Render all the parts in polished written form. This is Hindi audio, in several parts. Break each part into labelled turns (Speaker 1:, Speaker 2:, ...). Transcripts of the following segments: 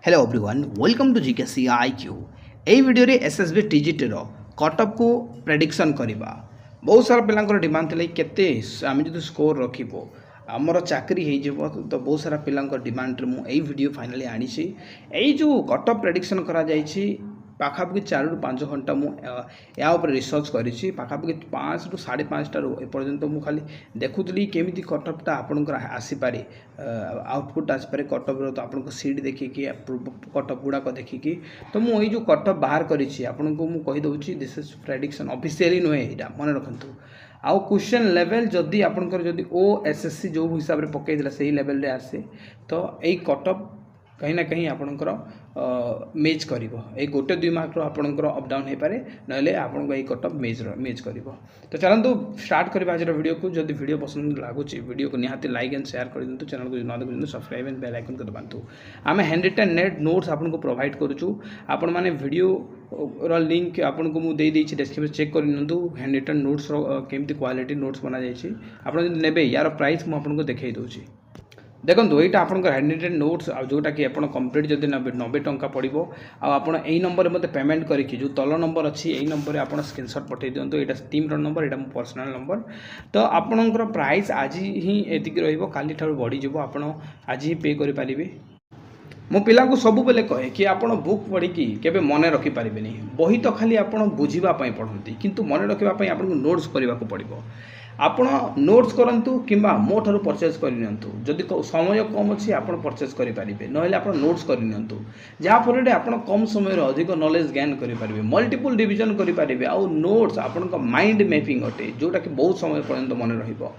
Speaker 1: Hello everyone welcome to GKC IQ. एई वीडियो रे एसएसबी टीजीटी रो कटअप को प्रेडिक्शन करबा। बहुत सारा पिलांकर डिमांड थिले केते आमे जदि स्कोर रखिबो आमर चाकरी हो जिवो तो बहुत सारा पिलांकर डिमांड रे मु एई वीडियो फाइनली आनीछि। एई जो कटअप प्रेडिक्शन करा जाईछि पाखापाखि 4 ରୁ 5 घंटा मु या ऊपर रिसर्च करिछि। पाखापाखि 5 ରୁ 5:30 टारू एपर्यंत मु खाली देखुतली केमिति कटअपटा आपनकर आसी पारे आउटपुट आसी पारे कटअप रो। तो आपनको सीट देखिकी कटअप गुड़ाक देखिकी तो मु जो कटअप बाहर करिछि आपनको मु कहि दउछि दिस इज प्रेडिक्शन ऑफिशियली नुहे एटा मन रखंतु। आउ क्वेश्चन लेवल जदि आपनकर जदि ओएसएससी जो हिसाब रे पकई दिला सही लेवल रे आसे तो एई कटअप कहीं ना कहीं आपणकर मेज कर गोटे 2 मार्क आपणकर अपडाउन हो पारे ना आपको ये कटअप मेज कर। तो चलते स्टार्ट करवा आज वीडियो को। जब वीडियो पसंद लगुच वीडियो को निहाती लाइक एंड शेयर कर दिंतु। चैनल को न देखते सब्सक्राइब एंड बेल आइकन को दबातु। आम हैंड रिटन नेट नोट्स आपको प्रोवाइड करूँ। आपण मैंने वीडियो रो लिंक आपको मुझे डिस्क्रिप्शन चेक कर हैंड रिटन नोट्स केमती क्वालिटी नोट्स बना जाइए आप ने यार प्राइस मुझे देखई दूसरी। देखो यहाँ आपंकर हैंडरिटेन नोट्स जोटा कि आप कम्प्लीट जब 90 टंका पड़ो आपड़ यही नंबर मत पेमेंट करके जो तल नंबर अच्छी यही नंबर आप स्क्रीनशॉट पठे दिंतु। यहाँ टीम नंबर यहाँ मो पर्सनल नंबर। तो आपणकर प्राइस आज ही एतिक रही ठार बढ़ीज आप आज ही पे करें। मो पिला को सब बेले कहे कि आप बुक पढ़ी केबे मन रखिपारे बही तो खाली आप बुझापी पढ़ती किंतु मन रखापी आपको नोट्स करने को पड़ो। आपण नोट्स करंतु किंबा मो ठारू परचेज करनियंतु। जदि समय कम अच्छी आप परचेज करेंगे ना आप नोट्स करनियंतु जहाँफल आप कम समय अधिक नॉलेज गेन करेंगे मल्टीपल डिवीजन करेंगे। आउ नोट्स आपण माइंड मैपिंग अटे जोटा कि बहुत समय पर्यंत मन रहिबो।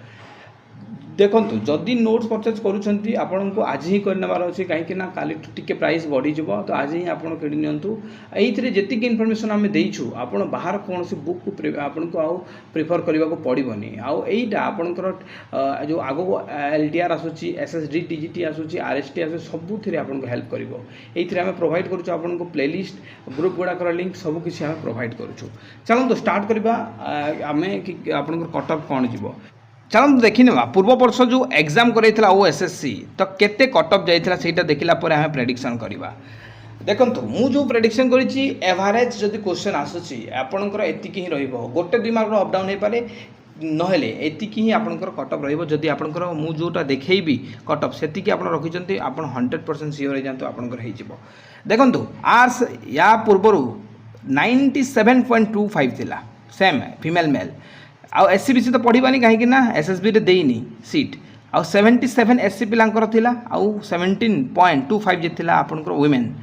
Speaker 1: देखु जदि नोट्स परचेज करूँ आपन को आज ही करनेबार अच्छे कहीं काली टिके प्राइस बढ़ीज तो आज ही आप किणी नियंतु। ये जी इनफर्मेशन आम देचु आप बाहर कौन सी बुक को आपन को आउ प्रिफर करने को पड़ोनी। आउ यहीटा आपंकर जो आगो एलटीआर आसूची एसएसडी टीजीटी आसूची आरएसटी आस सबुथ आपको हेल्प कर। ये प्रोवाइड करूँ प्लेलिस्ट ग्रुप गुड़ाक लिंक सबकि आम प्रोवाइड करूँ। चलते स्टार्ट करवा आम कि आपंकर कटअप कौन जीव। चलते देखने पूर्व वर्ष जो एग्जाम कर ओएसएससी तो केते कटअप जाइथिला सेटा देखिला पर आम प्रेडिक्शन करवा। देखो मु जो प्रेडिक्शन करी एवरेज जदि क्वेश्चन आसूची आपणकर एतिक ही रहिबो गोटे 2 मार्क अपडाउन हो पारे नहेले एतिक ही आपणकर कटअप रहिबो। जदि आपणकर मु जोटा देखैबी कटअप सेतिक आपण रखिचंती आपण 100% सियोर हो जांतु आपणकर हेइ जिवो। देखंतु आर्ट्स या पूर्वरु 97.25 थिला सेम फीमेल मेल। आउ एससीबीसी तो पढ़ानी कहीं एसएसबी रे देनी सीट आउ 77 एससी पिलांकर थिला आउ 17.25 जे थिला आपनकर वुमेन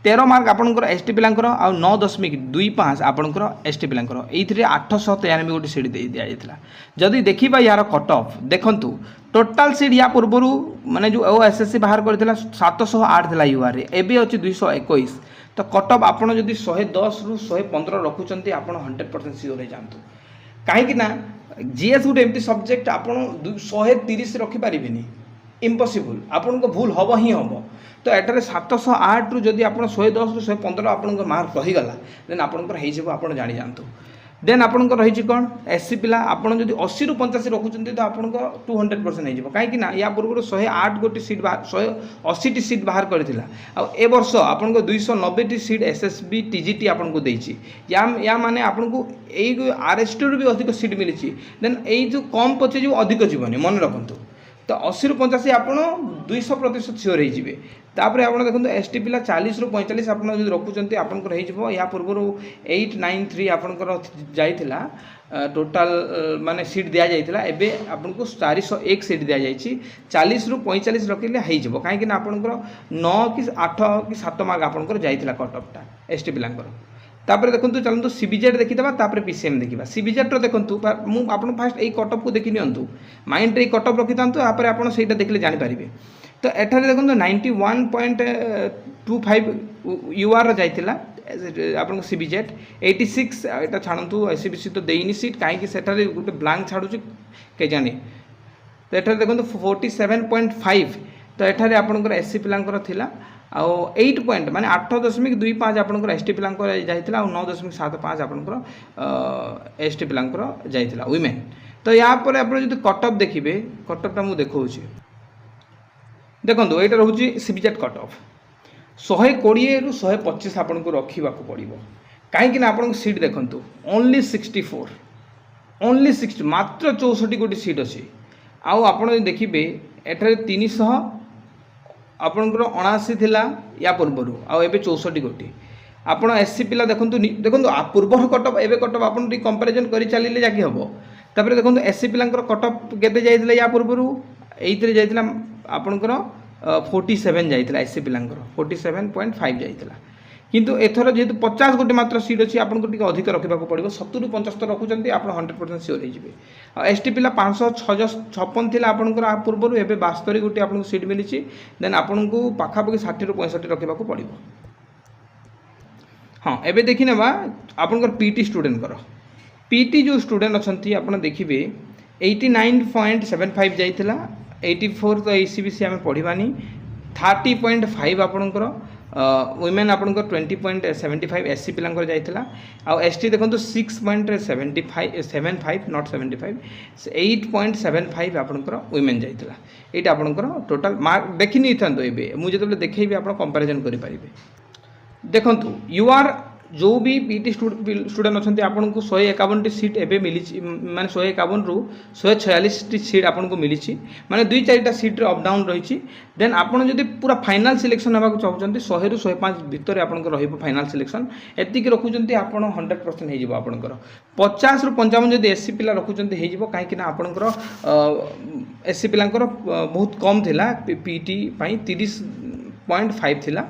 Speaker 1: 13 मार्क आपनकर एसटी पिलांकर आउ 9.25 आपनकर एसटी पिलांकर एइथिरे 893 गोटी सीट दे दिया जायतिला। जदि देखिबा यार कट ऑफ देखंतु टोटल सीट या पूर्वरु माने जो ओएसएससी बाहर करथिला 708 थिला यूआर रे एबे अछि 221। तो कट ऑफ आपन जदि 110 रु 115 रखुचंती आपन 100% सियोर हो जांतु। कहीं जीएस गोटे एमती सब्जेक्ट आप 130 रखिपारे इम्पॉसिबल आपन को भूल हम ही हम। तो एटारे 708 रु जदि आप 110 रु 115 आपन मार्क रहीगला देन आपंकर हो जानी जातु। देन आपंकर रही कौन एससी पिला आपन जदि 80 रु 85 रखुचंती तो आपन 200% हो कहीं या पूर्व 108 गोटी सीट 180 टी सीट बाहर करथिला आ ए वर्ष आपन 290 टी सीट एसएसबी टीजीटी आपन को देछि या माने आपन को एई आरएसटी रु भी अधिक सीट मिलिछि। देन एई जो कम पचे जो अधिक जीवनी मन रखंतु। तो 80 रु 85 आपन 200% सियोर हो जिवे। तापर आप देखो एसटी पिला 40 रु 45 आप रखुच्च आपंकर हो या पूर्व 893 आपंकर जाइथिला टोटाल माने सीट दिया जाइथिला एबे आपनको 401 सीट दिया जाइछि 40 रु 45 रखिले हो कहीं आपंकर 9 कि 8 कि 7 मार्क आपंकर जाइथिला कटअपटा एसटी पिलांकर। तापर देखो चलते सीबीजेड देखीदेवा तापर पीसीएम देखा। सीबीजेड देखो मुझे फास्ट यही कटअप को देखी नियंतु माइंड रे कटअप रखी था आप देखले जानीपारे। तो एठारे देखो 91.25 यूआर जाइथिला आपन सीबीजेड 86 एटा छाड़ू एससीबीसी तो देनी सीट कहीं सेठारे गोटे ब्लांक छाड़ू के जानी। तो एठारे देखो 47.5 तो एठारे आपनकर एससी पिलांकर थिला आउ 8 पॉइंट माने 8.25 आपनकर एसटी पिलांकर जाइथिला आउ 9.75 आपनकर एसटी पिलांकर जाइथिला वुमेन। तो या पर आपण जदि कटअप देखिबे कटअपटा मु देखौछि देखंतु एटा रहउछि सीबीजेड कट ऑफ 120 रु 125 आपको रखा पड़ो कहीं आपको सीट देखूँ ओनली 64 ओनली 60 मात्र 64 गोटी सीट अच्छी आउ आप देखिए एठारे 300 आपणकर 79 या पूर्वर आउ 64 गोटी आपण एससी पिला देखु देखो पूर्वर कटअप एवं कटअप आप कंपेरिजन कर चलिए जैक हम तापर देखो एससी पिला कटअप के जाइए या पूर्वर ये जाइए आपणकर 47 जाइए एससी पिला 47.5 जाइए किंतु एथर जेहेतु 50 गोटी मात्र सीट अच्छी आपको अधिक रखा पड़ो 70 ରୁ 75 रखुच्च आप 100% सियोर हो एस टी पिला 556 थी आपंकर आ पूर्व एवं 72 गोटी आपको सीट मिली देन आपको पाखापाखि 60 ରୁ 65 रखा पड़ो। हाँ एवं देखी ना आपंकर पीटी स्टूडेंट पीटी जो स्टूडेंट अच्छा आप देखिए 89.75 जाइला 84 तो ACBC आम पढ़ानी 30.5 आपंकर वुमेन आपंकर 20.75 एससी पिला जाइला आउ एसटी देखो 6.75 नॉट 75 8.75 आपंकर वुमेन जाइला यहाँ आपंकर टोटाल मार्क देखी नहीं था मुझे देखी आप कंपेरिजन करेंगे देखु यू आर जो भी पीटी स्टूडेंट अच्छा आपको 151 सीट एवं मिली माने 151 ରୁ 146 सीट आपको मिली माने 2-4टा सीट अपडाउन रही देन आपड़ जब पूरा फाइनाल सिलेक्शन होगा चाहते 100 ରୁ 105 भितर आपंकर फाइनाल सिलेक्शन एतिक रखुच्च आप 100% होकर 50 ରୁ 55 जब एससी पिला रखुच्च कहीं आपंकर एससी पिला बहुत कम थिला पीटी 30.5 थिला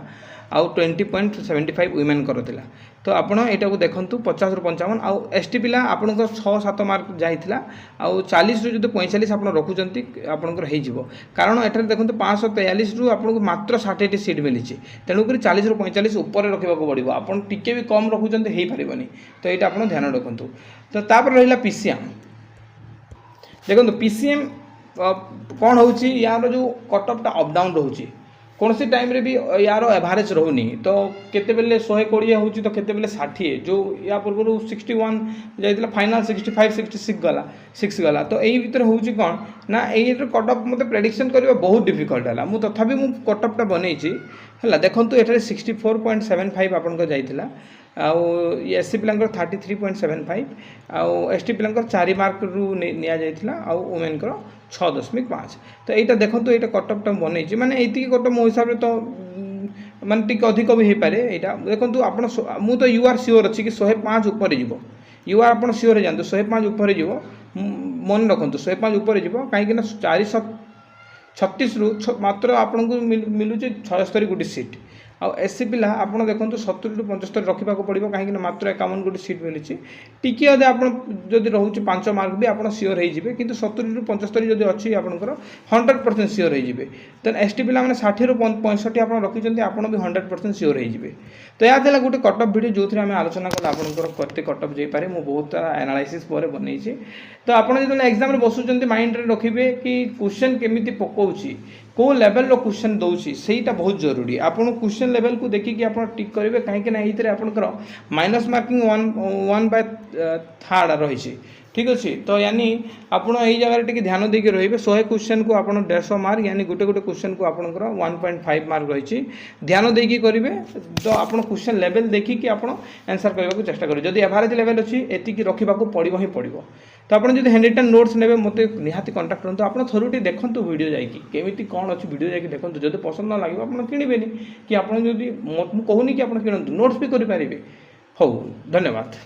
Speaker 1: आउ 20.75 वुमेन करथिला तो आपण एटा को देखंतु 50 ରୁ 55 आउ एसटी पिला आपनकर 6-7 मार्क जाइथिला आउ 40 ରୁ जदि 45 आपण रखुचंती आपनकर हेइ जिवो कारण एठारे देखंतु 543 ରୁ आपनको मात्र 60 टी सीट मिली तेणु करी 40 ରୁ 45 ऊपर रखा पड़ो आपन टिके भी कम रखुचंती हेइ परिबनी तो एटा आपण ध्यान रखंतु। तो तापर रहिला पीसीएम देखंतु पीसीएम कौन होउची यार जो कटअपटा अप डाउन रहउची कौन सी टाइम रे भी यार एवरेज रोनी तो केते बेले 120 होची तो केते बेले 60 जो या पूर्व 61 जाइतला फाइनल 65-66 गला 6 गला तो एई भीतर होची कौन ना एई कटअप मते प्रेडिक्शन करबा बहुत डिफिकल्ट हला मु तथापि मु कटअपटा बनेछि हला देखंतु एठारे 64.75 आपन को जाइतला आउ एससी पिला 33.75 आउ एसटी पिला 4 मार्क रु निया जाइतला आउ वुमेन 6.5 तो यहाँ देखो तो यहाँ कटअपटा बन माने ये कटअप मो हिसाब से तो माने टिक अधिक भी हो पारे यहाँ देखो आप तो यू आर सियोर अच्छी कि 105 ऊपर जीव यू आर आप सियोर जातु 105 ऊपर जीव मन रखु 105 ऊपर जीव कहीं 436 ରୁ मात्र आपको मिलूँ 76 गोटी सीट आउ एससी पिला आपड़ देखो 70 ରୁ 75 रखा पड़ो कहीं मात्र 51 गोटी सीट मिली टी आप रोचे 5 मार्क भी आप सियोर हो कि 70 ରୁ 75 जब अच्छी आपंकर 100% सियोर हो देन एसटी पिला 60 ରୁ 65 आप रखिंट आप भी 100% सियोर हो तो यह था गोटे कटअप वीडियो जो थी आम आलोचना कला आपंकर कते कटअप जापे मुझे बहुत सारा एनालाइसिस पर बनई तो आपड़ जो एग्जाम बसुँच माइंड रखिए कि क्वेश्चन केमी पकाउची को लेवल क्वेश्चन दौर सहीटा बहुत जरूरी आपन क्वेश्चन लेवल को देखिए आप टिक करेंगे कहीं आपंकर माइनस मार्किंग 1/3 रही ठीक अच्छे तो यानी आपड़ यही जगह टे ध्यान देके रे 100 क्वेश्चन को आप 150 मार्क यानी गोटे गोटे क्वेश्चन को आपंकर 1.5 मार्क रही ध्यान देकी करेंगे तो आप क्वेश्चन लेवल देखिए आप आंसर करने को चेष्टा करेंगे जदि एवरेज लेवल अच्छी एतिकी रखा पड़ो ही पड़ो तो आप जो हैंड रिटन नोट्स ने मत निहाती कंटाक्ट करूँ आप थोड़ी देखूँ वीडियो जाकि कौन अच्छी वीडियो जाकि देखूँ जब पसंद न लगे आप किणवे कि आप कहूनी कि आप किणु नोट्स भी करेंगे। हो धन्यवाद।